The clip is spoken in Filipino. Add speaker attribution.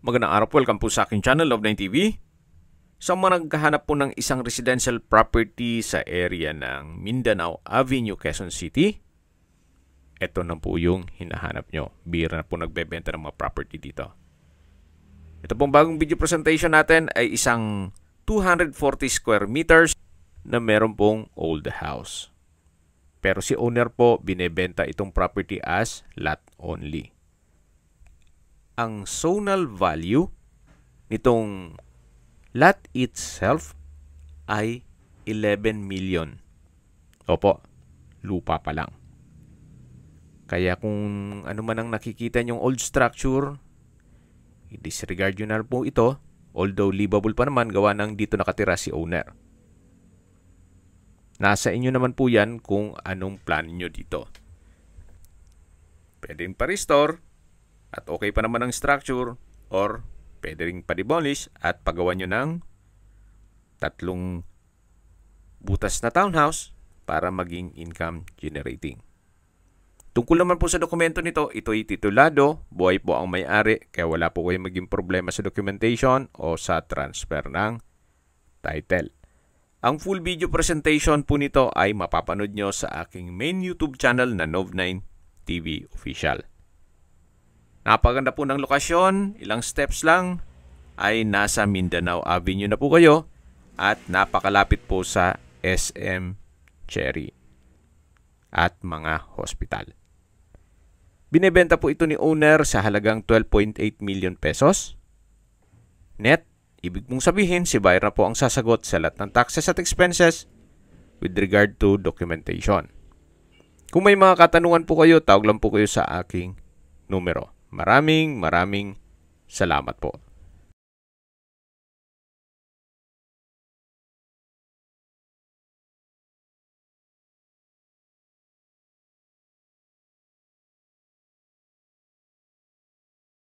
Speaker 1: Magandang araw po, welcome po sa aking channel, Love9 TV. Sa mga naghahanap po ng isang residential property sa area ng Mindanao Avenue, Quezon City, ito na po yung hinahanap nyo. Bira na po nagbebenta ng mga property dito. Ito pong bagong video presentation natin ay isang 240 square meters na meron pong old house. Pero si owner po binebenta itong property as lot only. Ang zonal value nitong lot itself ay 11 million. Opo, lupa pa lang. Kaya kung ano man ang nakikita nyong old structure, i-disregard nyo na po ito, although livable pa naman gawa ng dito nakatira si owner. Nasa inyo naman po yan kung anong plan nyo dito. Pwedeng pa-restore, at okay pa naman ang structure, or pwede rin pa-demolish at pagawa nyo ng 3 butas na townhouse para maging income generating. Tungkol naman po sa dokumento nito, ito ay titulado, buhay po ang may-ari, kaya wala po kayong maging problema sa documentation o sa transfer ng title. Ang full video presentation po nito ay mapapanood nyo sa aking main YouTube channel na Love9 TV Official. Napaganda po ng lokasyon, ilang steps lang ay nasa Mindanao Avenue na po kayo at napakalapit po sa SM Cherry at mga hospital. Binebenta po ito ni owner sa halagang 12.8 million pesos. Net, ibig mong sabihin si buyer na po ang sasagot sa lahat ng taxes at expenses with regard to documentation. Kung may mga katanungan po kayo, tawag lang po kayo sa aking numero. Maraming salamat po.